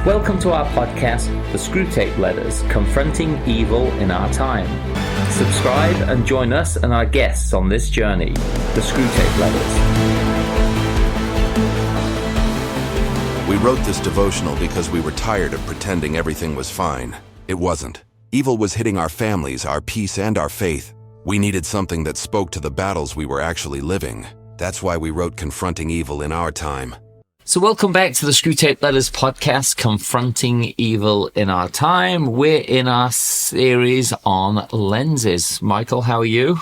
Welcome to our podcast, The Screwtape Letters, Confronting Evil in Our Time. Subscribe and join us and our guests on this journey, The Screwtape Letters. We wrote this devotional because we were tired of pretending everything was fine. It wasn't. Evil was hitting our families, our peace, and our faith. We needed something that spoke to the battles we were actually living. That's why we wrote Confronting Evil in Our Time. So welcome back to the Screwtape Letters podcast, Confronting Evil in Our Time. We're in our series on lenses. Michael, how are you?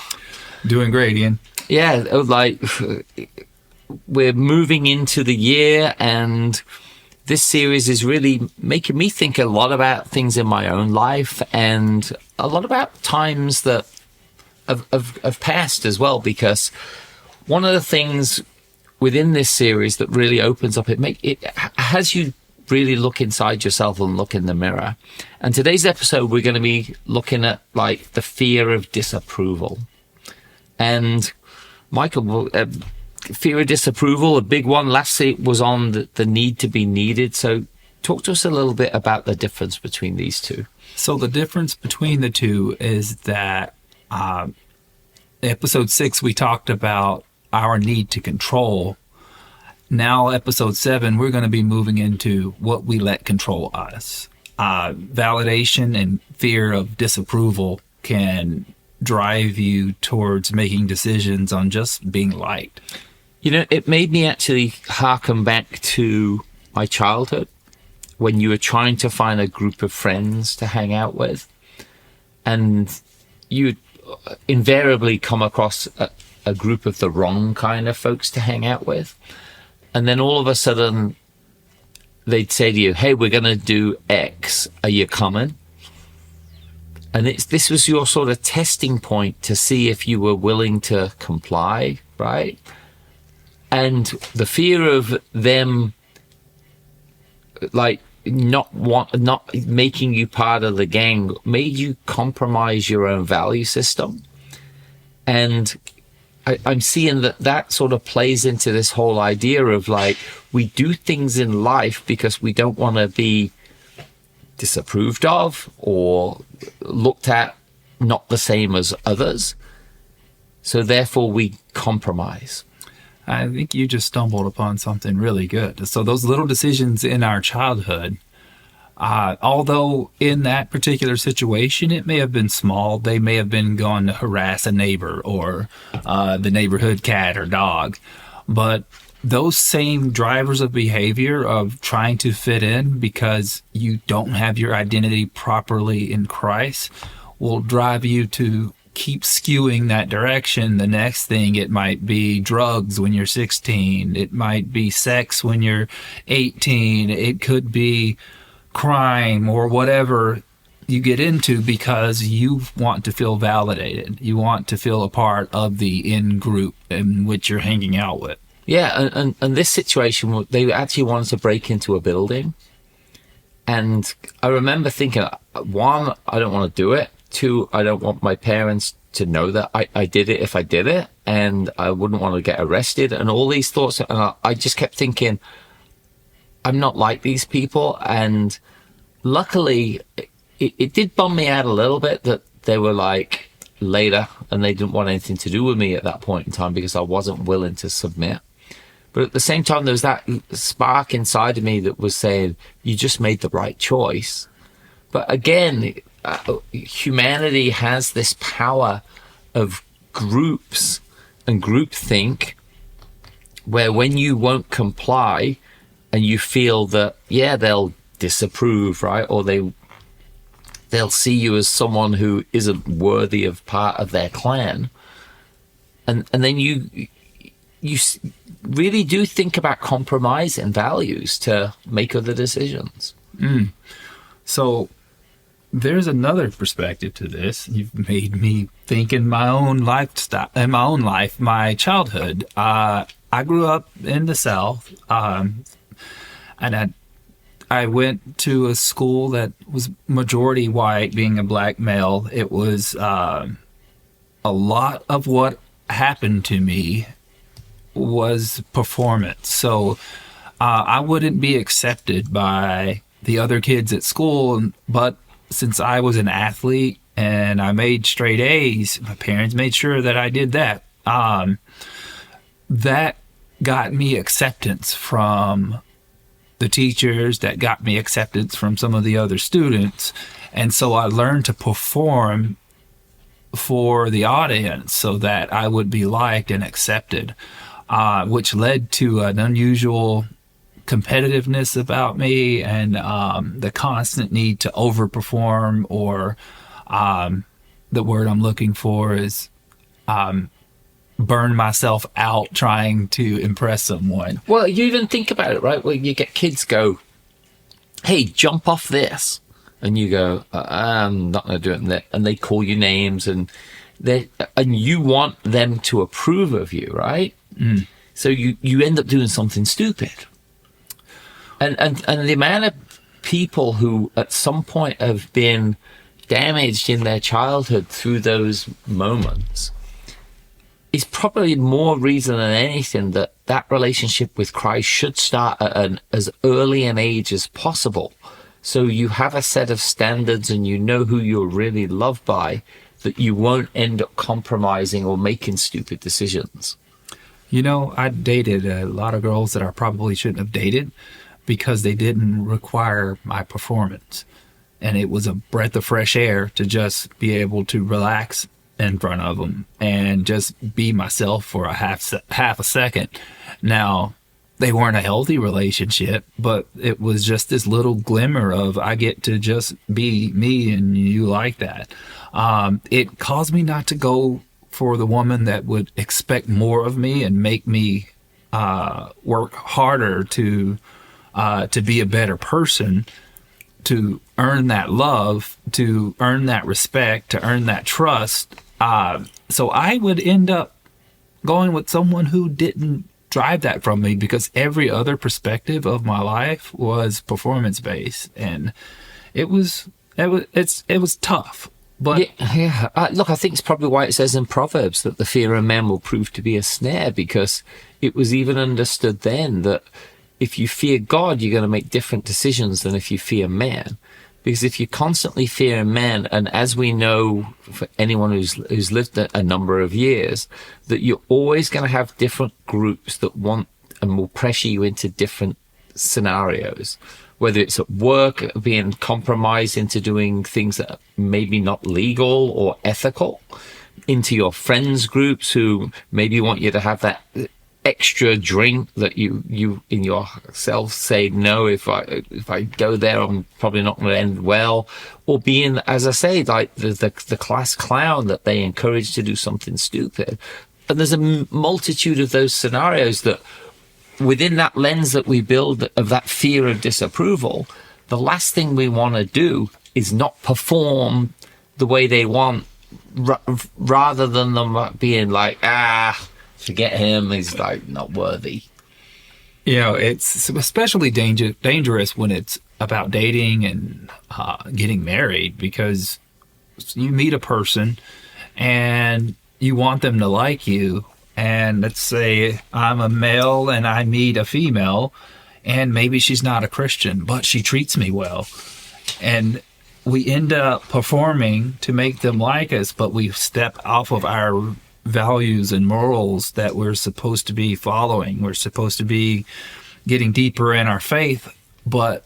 Doing great, Ian. Yeah, we're moving into the year, and this series is really making me think a lot about things in my own life and a lot about times that have passed as well, because one of the things within this series that really opens up, it has you really look inside yourself and look in the mirror. And today's episode, we're going to be looking at like the fear of disapproval. And Michael, fear of disapproval, a big one. Last week was on the need to be needed. So talk to us a little bit about the difference between these two. So the difference between the two is that episode 6, we talked about our need to control. Now, episode 7, we're going to be moving into what we let control us. Validation and fear of disapproval can drive you towards making decisions on just being liked. You know, it made me actually harken back to my childhood when you were trying to find a group of friends to hang out with, and you invariably come across a group of the wrong kind of folks to hang out with. And then all of a sudden they'd say to you, hey, we're going to do X. Are you coming? And this was your sort of testing point to see if you were willing to comply, right? And the fear of them like not making you part of the gang made you compromise your own value system. And I'm seeing that sort of plays into this whole idea of like, we do things in life because we don't want to be disapproved of or looked at not the same as others. So therefore we compromise. I think you just stumbled upon something really good. So those little decisions in our childhood, although in that particular situation, it may have been small. They may have been going to harass a neighbor or the neighborhood cat or dog. But those same drivers of behavior of trying to fit in because you don't have your identity properly in Christ will drive you to keep skewing that direction. The next thing, it might be drugs when you're 16. It might be sex when you're 18. It could be crime or whatever you get into because you want to feel validated. You want to feel a part of the in-group in which you're hanging out with. Yeah, and this situation, they actually wanted to break into a building. And I remember thinking, one, I don't want to do it. Two, I don't want my parents to know that I did it if I did it. And I wouldn't want to get arrested. And all these thoughts, and I just kept thinking, I'm not like these people. And luckily, it did bum me out a little bit that they were like later and they didn't want anything to do with me at that point in time because I wasn't willing to submit. But at the same time, there was that spark inside of me that was saying, you just made the right choice. But again, humanity has this power of groups and groupthink where when you won't comply and you feel that, yeah, they'll disapprove, right? Or they'll see you as someone who isn't worthy of part of their clan. And then you really do think about compromise and values to make other decisions. So there's another perspective to this. You've made me think in my own lifestyle, in my own life, my childhood. I grew up in the South, and I went to a school that was majority white, being a black male. It was a lot of what happened to me was performance. So I wouldn't be accepted by the other kids at school. But since I was an athlete and I made straight A's, my parents made sure that I did that. That got me acceptance from the teachers, that got me acceptance from some of the other students. And so I learned to perform for the audience so that I would be liked and accepted, which led to an unusual competitiveness about me and the constant need to overperform, or the word I'm looking for is burn myself out trying to impress someone. Well, you even think about it, right? Well, you get kids go, hey, jump off this. And you go, I'm not going to do it. And they call you names, and you want them to approve of you, right? Mm. So you end up doing something stupid. And the amount of people who at some point have been damaged in their childhood through those moments is probably more reason than anything that relationship with Christ should start at as early an age as possible. So you have a set of standards and you know who you're really loved by, that you won't end up compromising or making stupid decisions. You know, I dated a lot of girls that I probably shouldn't have dated because they didn't require my performance. And it was a breath of fresh air to just be able to relax in front of them and just be myself for a half a second. Now, they weren't a healthy relationship, but it was just this little glimmer of I get to just be me and you like that. It caused me not to go for the woman that would expect more of me and make me work harder to be a better person, to earn that love, to earn that respect, to earn that trust. So I would end up going with someone who didn't drive that from me, because every other perspective of my life was performance based, and it was tough. But look, I think it's probably why it says in Proverbs that the fear of men will prove to be a snare, because it was even understood then that if you fear God, you're going to make different decisions than if you fear man. Because if you constantly fear men, and as we know for anyone who's lived a number of years, that you're always going to have different groups that want and will pressure you into different scenarios, whether it's at work, being compromised into doing things that are maybe not legal or ethical, into your friends groups who maybe want you to have that extra drink that you in yourself say, no, if I go there, I'm probably not going to end well. Or being, as I say, like the class clown that they encourage to do something stupid. And there's a multitude of those scenarios that within that lens that we build of that fear of disapproval, the last thing we want to do is not perform the way they want, rather than them being like, forget him, he's like not worthy. You know, it's especially dangerous when it's about dating and getting married, because you meet a person and you want them to like you. And let's say I'm a male and I meet a female, and maybe she's not a Christian, but she treats me well. And we end up performing to make them like us, but we step off of our values and morals that we're supposed to be following. We're supposed to be getting deeper in our faith, but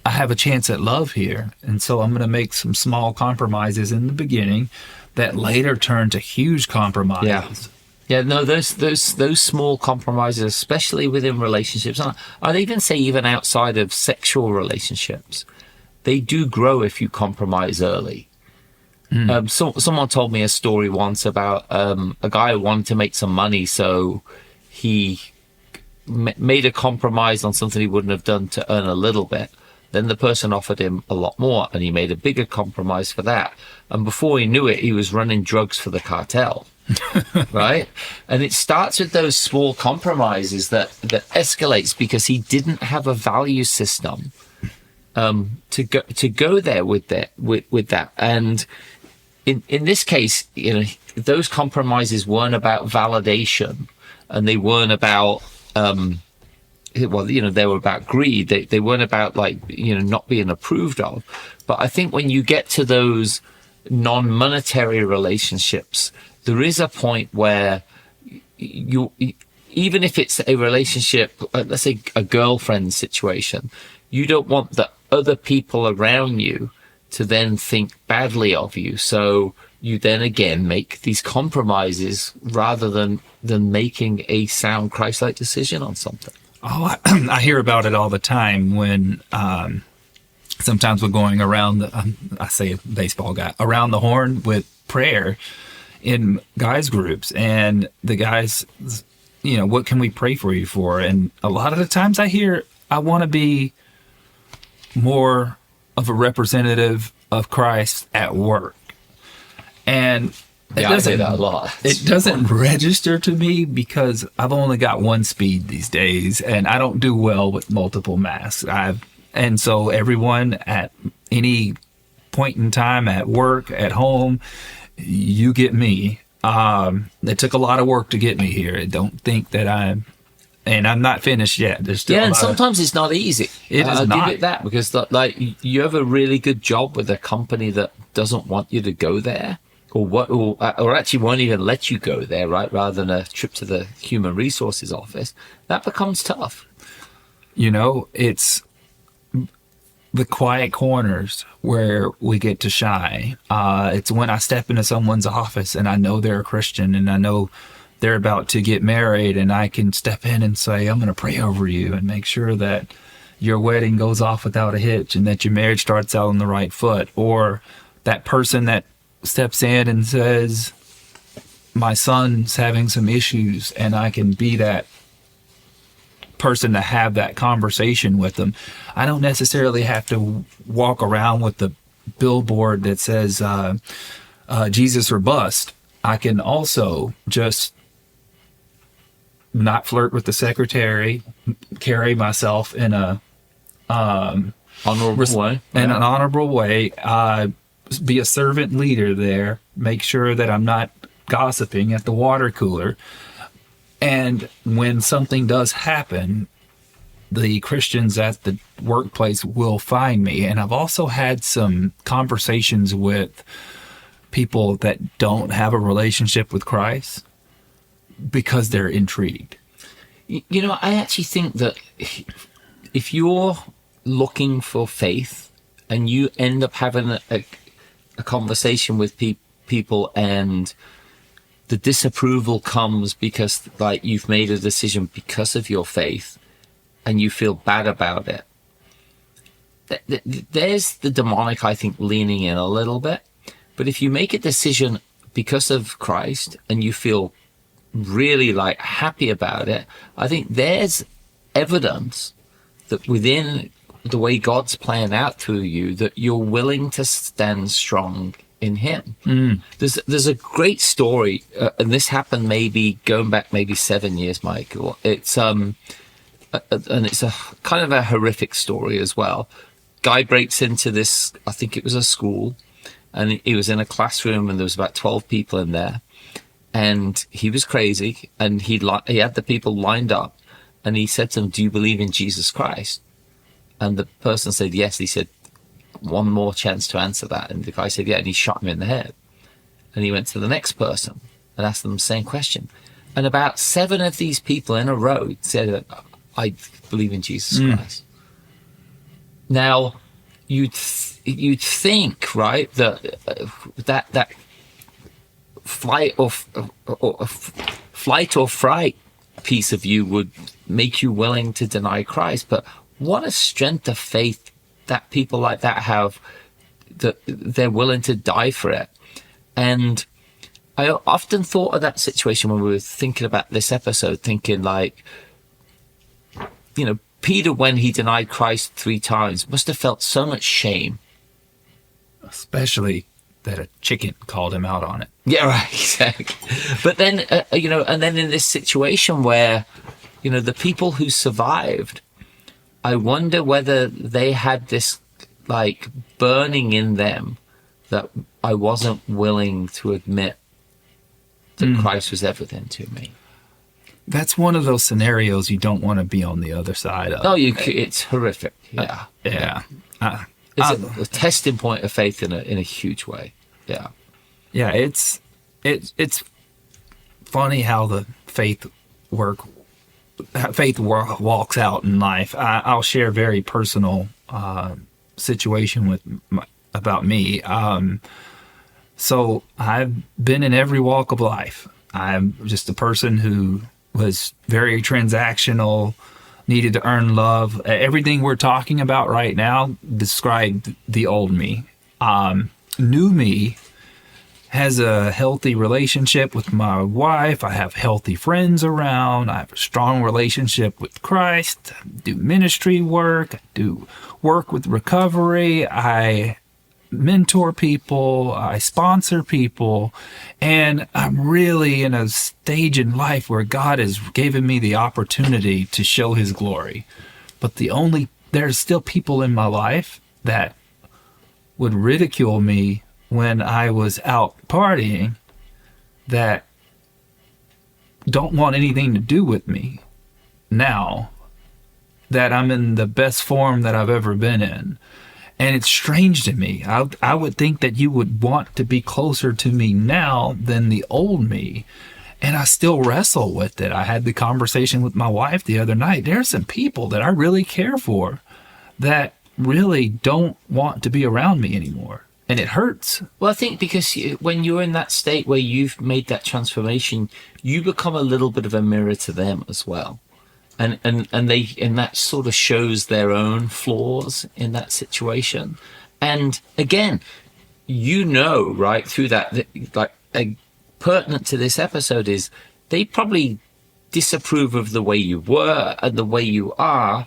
I have a chance at love here. And so I'm going to make some small compromises in the beginning that later turn to huge compromises. Yeah, no, those small compromises, especially within relationships, and I'd even say even outside of sexual relationships, they do grow if you compromise early. Someone told me a story once about a guy who wanted to make some money, so he made a compromise on something he wouldn't have done to earn a little bit. Then the person offered him a lot more, and he made a bigger compromise for that. And before he knew it, he was running drugs for the cartel. Right? And it starts with those small compromises that escalates because he didn't have a value system to go there with that. And in this case, you know, those compromises weren't about validation, and they weren't about well, they were about greed. They weren't about like, not being approved of. But I think when you get to those non-monetary relationships, there is a point where you, even if it's a relationship, let's say a girlfriend situation, you don't want the other people around you to then think badly of you. So you then again make these compromises rather than making a sound Christ-like decision on something. Oh, I hear about it all the time when sometimes we're going around, I say a baseball guy, around the horn with prayer in guys groups, and the guys, what can we pray for you for? And a lot of the times I hear, I want to be more of a representative of Christ at work. And I say that a lot. It doesn't register to me because I've only got one speed these days, and I don't do well with multiple masks. And so everyone at any point in time, at work, at home, you get me. It took a lot of work to get me here. I don't think that I'm not finished yet. There's still and sometimes it's not easy. It is I'll not. give it that, because like you have a really good job with a company that doesn't want you to go there, or actually won't even let you go there, right? Rather than a trip to the human resources office, that becomes tough. It's the quiet corners where we get to shine. It's when I step into someone's office and I know they're a Christian and I know they're about to get married, and I can step in and say, I'm going to pray over you and make sure that your wedding goes off without a hitch and that your marriage starts out on the right foot. Or that person that steps in and says, my son's having some issues, and I can be that person to have that conversation with them. I don't necessarily have to walk around with the billboard that says Jesus or bust. I can also just not flirt with the secretary, carry myself in a honorable way, in an honorable way, be a servant leader there, make sure that I'm not gossiping at the water cooler. And when something does happen, the Christians at the workplace will find me. And I've also had some conversations with people that don't have a relationship with Christ because they're intrigued. I actually think that if you're looking for faith and you end up having a conversation with people and the disapproval comes because like you've made a decision because of your faith and you feel bad about it, there's the demonic, I think, leaning in a little bit. But if you make a decision because of Christ and you feel really like happy about it, I think there's evidence that within the way God's playing out through you, that you're willing to stand strong in Him. There's a great story, and this happened going back 7 years, Michael. It's and it's a kind of a horrific story as well. Guy breaks into this, I think it was a school, and he was in a classroom, and there was about 12 people in there, and he was crazy, and he had the people lined up, and he said to them, "Do you believe in Jesus Christ?" And the person said yes. He said, "One more chance to answer that." And the guy said, "Yeah," and he shot him in the head. And he went to the next person and asked them the same question. And about 7 of these people in a row said, "I believe in Jesus Christ." Now, you'd think, right, that flight or fright piece of you would make you willing to deny Christ. But what a strength of faith that people like that have, that they're willing to die for it. And I often thought of that situation when we were thinking about this episode, thinking like, Peter, when he denied Christ 3 times, must have felt so much shame. Especially that a chicken called him out on it. Yeah, right, exactly. But then, and then in this situation where, the people who survived, I wonder whether they had this like burning in them that I wasn't willing to admit that Christ was everything to me. that's one of those scenarios you don't want to be on the other side of. No, it's horrific. Yeah. Yeah. It's a testing point of faith in a huge way. Yeah. Yeah, it's funny how the faith walks out in life. I'll share a very personal situation about me. So I've been in every walk of life. I'm just a person who was very transactional, needed to earn love. Everything we're talking about right now described the old me. New me has a healthy relationship with my wife. I have healthy friends around. I have a strong relationship with Christ. I do ministry work. I do work with recovery. I mentor people. I sponsor people. And I'm really in a stage in life where God has given me the opportunity to show his glory. But there's still people in my life that would ridicule me when I was out partying that don't want anything to do with me now that I'm in the best form that I've ever been in. And it's strange to me. I would think that you would want to be closer to me now than the old me. And I still wrestle with it. I had the conversation with my wife the other night. There are some people that I really care for that really don't want to be around me anymore. And it hurts. Well, I think because when you're in that state where you've made that transformation, you become a little bit of a mirror to them as well. And that sort of shows their own flaws in that situation. And again, right through that, like pertinent to this episode is they probably disapprove of the way you were and the way you are.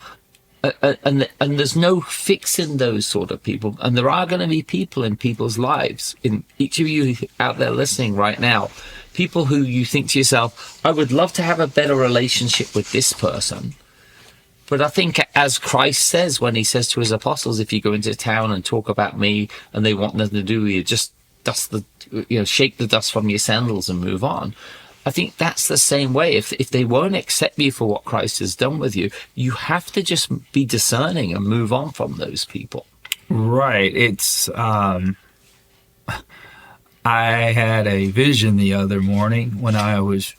And there's no fixing those sort of people. And there are going to be people in people's lives, in each of you out there listening right now, people who you think to yourself, I would love to have a better relationship with this person. But I think as Christ says, when he says to his apostles, if you go into town and talk about me and they want nothing to do with you, just shake the dust from your sandals and move on. I think that's the same way. If they won't accept you for what Christ has done with you, you have to just be discerning and move on from those people. Right. It's I had a vision the other morning when I was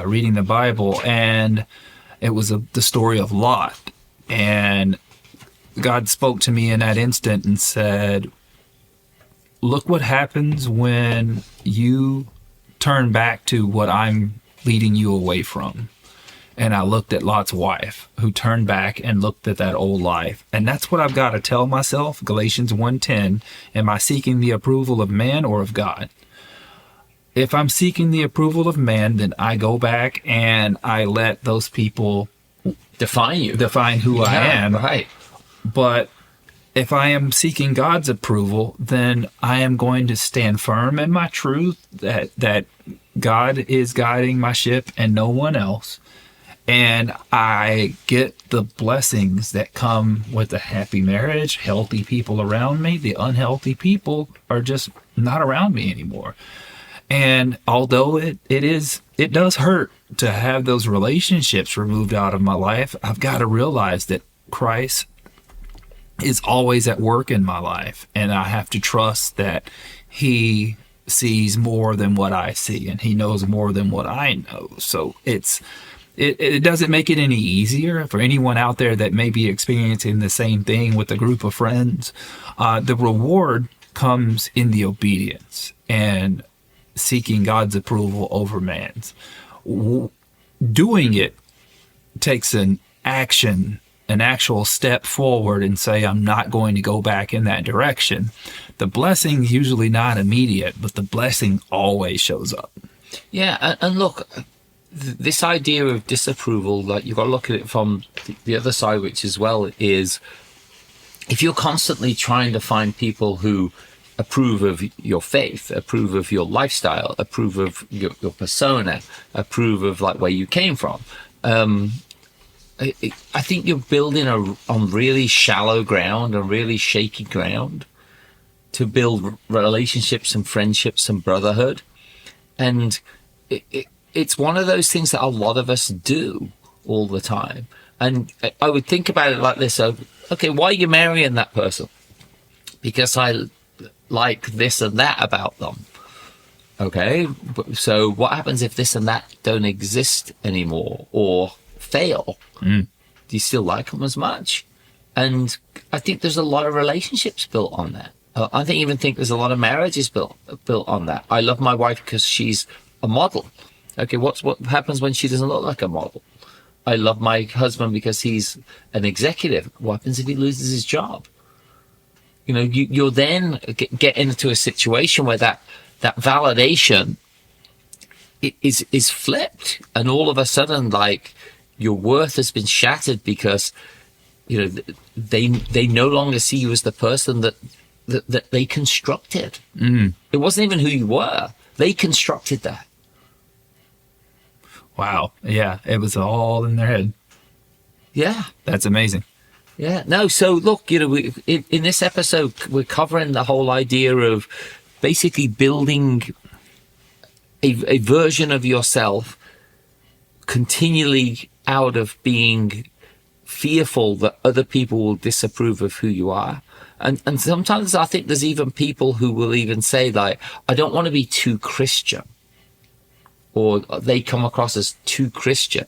reading the Bible, and it was the story of Lot. And God spoke to me in that instant and said, look what happens when you turn back to what I'm leading you away from. And I looked at Lot's wife, who turned back and looked at that old life. And that's what I've got to tell myself. Galatians 1:10, am I seeking the approval of man or of God? If I'm seeking the approval of man, then I go back and I let those people define who I am. Right. But if I am seeking God's approval, then I am going to stand firm in my truth that God is guiding my ship and no one else. And I get the blessings that come with a happy marriage, healthy people around me. The unhealthy people are just not around me anymore. And although it does hurt to have those relationships removed out of my life, I've got to realize that Christ is always at work in my life. And I have to trust that he sees more than what I see, and he knows more than what I know. So it doesn't make it any easier for anyone out there that may be experiencing the same thing with a group of friends. The reward comes in the obedience and seeking God's approval over man's. Doing it takes an actual step forward and say, I'm not going to go back in that direction. The blessing's usually not immediate, but the blessing always shows up. Yeah, and look, this idea of disapproval, like you've got to look at it from the other side, which as well is, if you're constantly trying to find people who approve of your faith, approve of your lifestyle, approve of your persona, approve of like where you came from, I think you're building on really shallow ground and really shaky ground to build relationships and friendships and brotherhood. And it's one of those things that a lot of us do all the time. And I would think about it like this. So, okay, why are you marrying that person? Because I like this and that about them. Okay, so what happens if this and that don't exist anymore or fail? Do you still like them as much? And I think there's a lot of relationships built on that. I even think there's a lot of marriages built on that. I love my wife because she's a model. Okay, what happens when she doesn't look like a model? I love my husband because he's an executive. What happens if he loses his job? You know, you'll then get into a situation where that validation is flipped, and all of a sudden, like, your worth has been shattered because, you know, they no longer see you as the person that they constructed. It wasn't even who you were. They constructed that. Wow. Yeah, it was all in their head. Yeah. That's amazing. Yeah. No, so look, you know, in this episode, we're covering the whole idea of basically building a version of yourself continually out of being fearful that other people will disapprove of who you are. And sometimes I think there's even people who will even say, like, I don't want to be too Christian, or they come across as too Christian.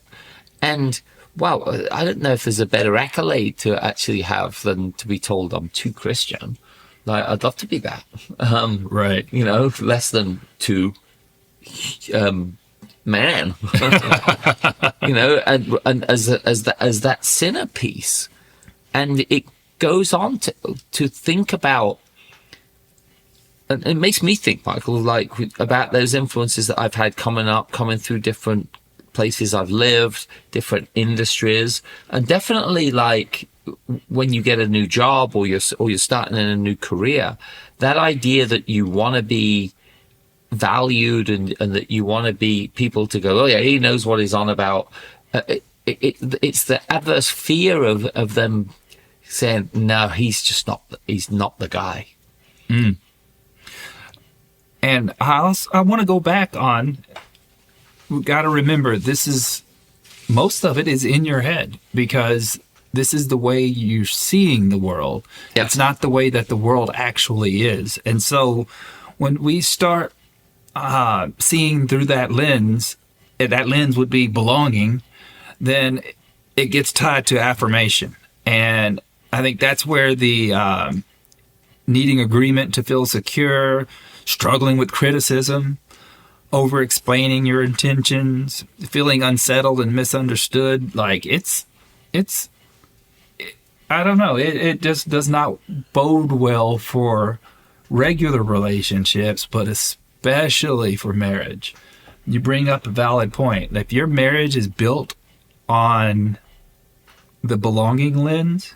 And wow, I don't know if there's a better accolade to actually have than to be told I'm too Christian. Like, I'd love to be that. Right. You know, less than too man. You know, and as that sinner piece. And it goes on to think about, and it makes me think, Michael, like, about those influences that I've had coming through different places I've lived, different industries, and definitely, like, when you get a new job or you're starting in a new career, that idea that you want to be valued and that you want to be people to go, oh yeah, he knows what he's on about. It's the adverse fear of them saying, no, he's not the guy. And I want to go back on, we've got to remember, most of it is in your head, because this is the way you're seeing the world. Yeah. It's not the way that the world actually is. And so when we start seeing through that lens would be belonging, then it gets tied to affirmation. And I think that's where the needing agreement to feel secure, struggling with criticism, over-explaining your intentions, feeling unsettled and misunderstood, like I don't know, it just does not bode well for regular relationships, but especially for marriage. You bring up a valid point. If your marriage is built on the belonging lens,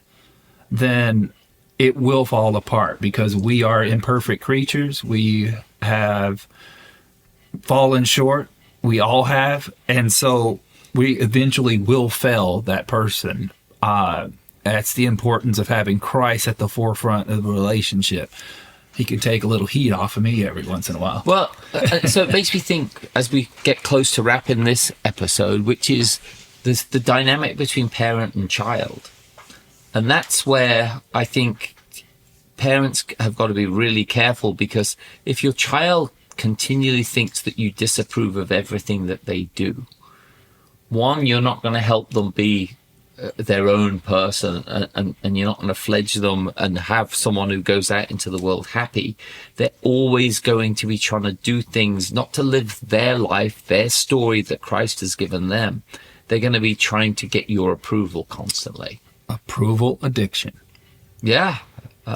then it will fall apart, because we are imperfect creatures. We have fallen short. We all have. And so we eventually will fail that person. That's the importance of having Christ at the forefront of the relationship. He can take a little heat off of me every once in a while. Well, so it makes me think, as we get close to wrapping this episode, which is the dynamic between parent and child. And that's where I think parents have got to be really careful, because if your child continually thinks that you disapprove of everything that they do, one, you're not going to help them be their own person, and you're not going to fledge them and have someone who goes out into the world happy. They're always going to be trying to do things, not to live their life, their story that Christ has given them. They're going to be trying to get your approval constantly. Approval addiction. Yeah.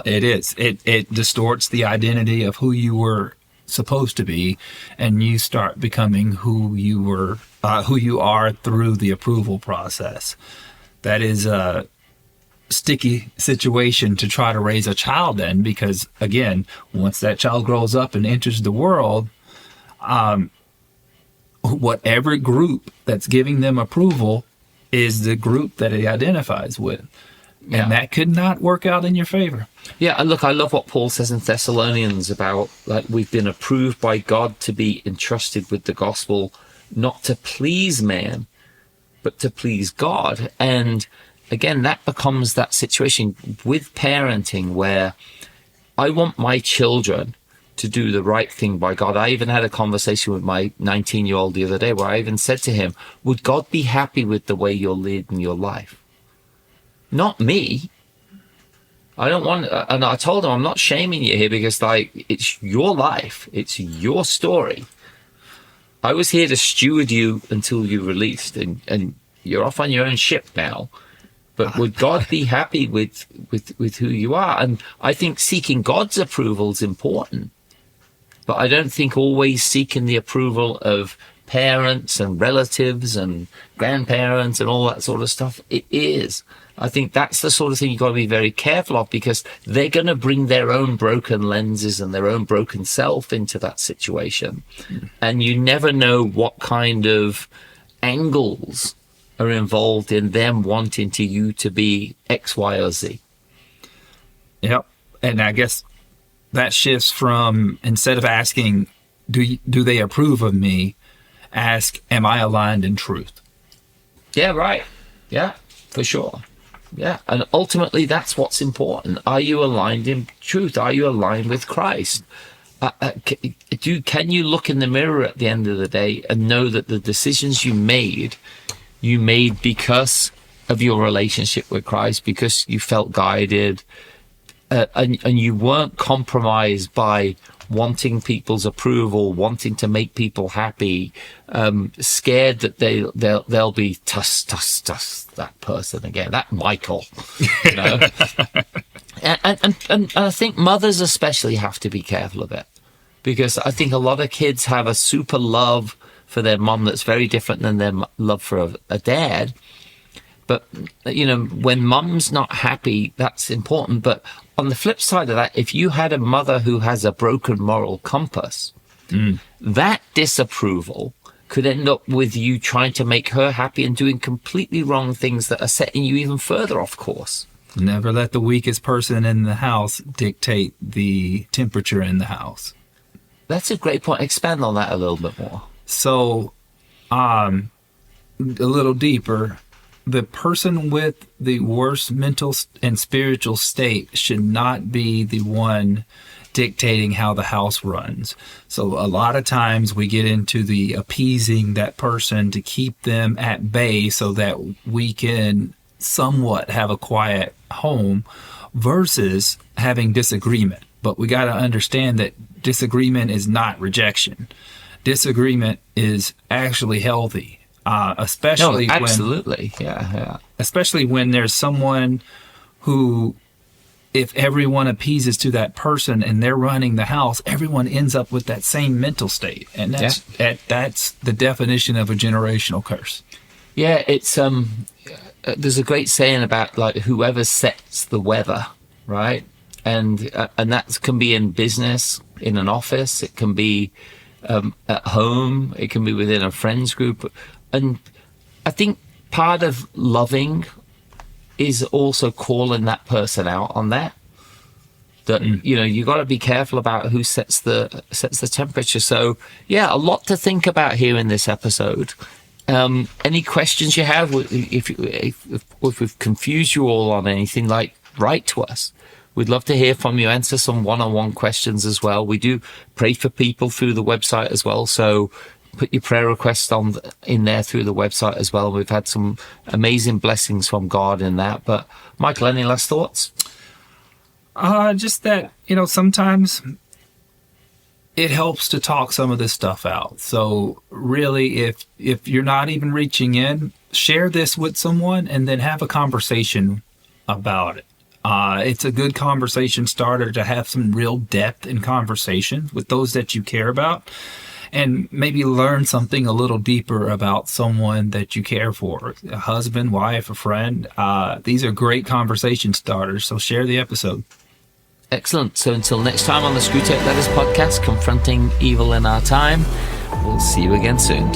It is. It distorts the identity of who you were supposed to be, and you start becoming who you are through the approval process. That is a sticky situation to try to raise a child in, because, again, once that child grows up and enters the world, whatever group that's giving them approval is the group that he identifies with. Yeah. And that could not work out in your favor. Yeah, and look, I love what Paul says in Thessalonians about, like, we've been approved by God to be entrusted with the gospel not to please man, but to please God. And again, that becomes that situation with parenting where I want my children to do the right thing by God. I even had a conversation with my 19-year-old the other day where I even said to him, would God be happy with the way you're leading your life? Not me. I don't want, and I told him, I'm not shaming you here because it's your life. It's your story. I was here to steward you until you released, and you're off on your own ship now. But would God be happy with who you are? And I think seeking God's approval is important. But I don't think always seeking the approval of parents and relatives and grandparents and all that sort of stuff, it is. I think that's the sort of thing you've got to be very careful of, because they're going to bring their own broken lenses and their own broken self into that situation. And you never know what kind of angles are involved in them wanting you to be X, Y, or Z. Yep. And I guess that shifts from, instead of asking, do they approve of me, ask, am I aligned in truth? Yeah, right. Yeah, for sure. Yeah, and ultimately that's what's important. Are you aligned in truth? Are you aligned with Christ? Can you look in the mirror at the end of the day and know that the decisions you made because of your relationship with Christ, because you felt guided, and you weren't compromised by wanting people's approval, wanting to make people happy, scared that they'll be tuss, that person again, that Michael, you know. and I think mothers especially have to be careful of it, because I think a lot of kids have a super love for their mom that's very different than their love for a dad. But, you know, when mom's not happy, that's important. But on the flip side of that, if you had a mother who has a broken moral compass, that disapproval could end up with you trying to make her happy and doing completely wrong things that are setting you even further off course. Never let the weakest person in the house dictate the temperature in the house. That's a great point. Expand on that a little bit more. So, a little deeper, the person with the worst mental and spiritual state should not be the one dictating how the house runs. So a lot of times we get into the appeasing that person to keep them at bay so that we can somewhat have a quiet home, versus having disagreement. But we got to understand that disagreement is not rejection. Disagreement is actually healthy, especially absolutely. Yeah. Especially when there's someone who, if everyone appeases to that person and they're running the house, everyone ends up with that same mental state, and that's the definition of a generational curse. Yeah, it's there's a great saying about like whoever sets the weather, right? And that can be in business, in an office, it can be at home, it can be within a friends group. And I think part of loving is also calling that person out on that. That you know, you got to be careful about who sets the temperature. So yeah, a lot to think about here in this episode. Any questions you have? If we've confused you all on anything, like, write to us. We'd love to hear from you. Answer some one-on-one questions as well. We do pray for people through the website as well. So put your prayer requests in there through the website as well. We've had some amazing blessings from God in that. But Michael, any last thoughts? Just that, you know, sometimes it helps to talk some of this stuff out. So really, if you're not even reaching in, share this with someone and then have a conversation about it. It's a good conversation starter to have some real depth in conversation with those that you care about, and maybe learn something a little deeper about someone that you care for, a husband, wife, a friend. These are great conversation starters, so share the episode. Excellent. So until next time on the Screwtape Letters podcast, confronting evil in our time, we'll see you again soon.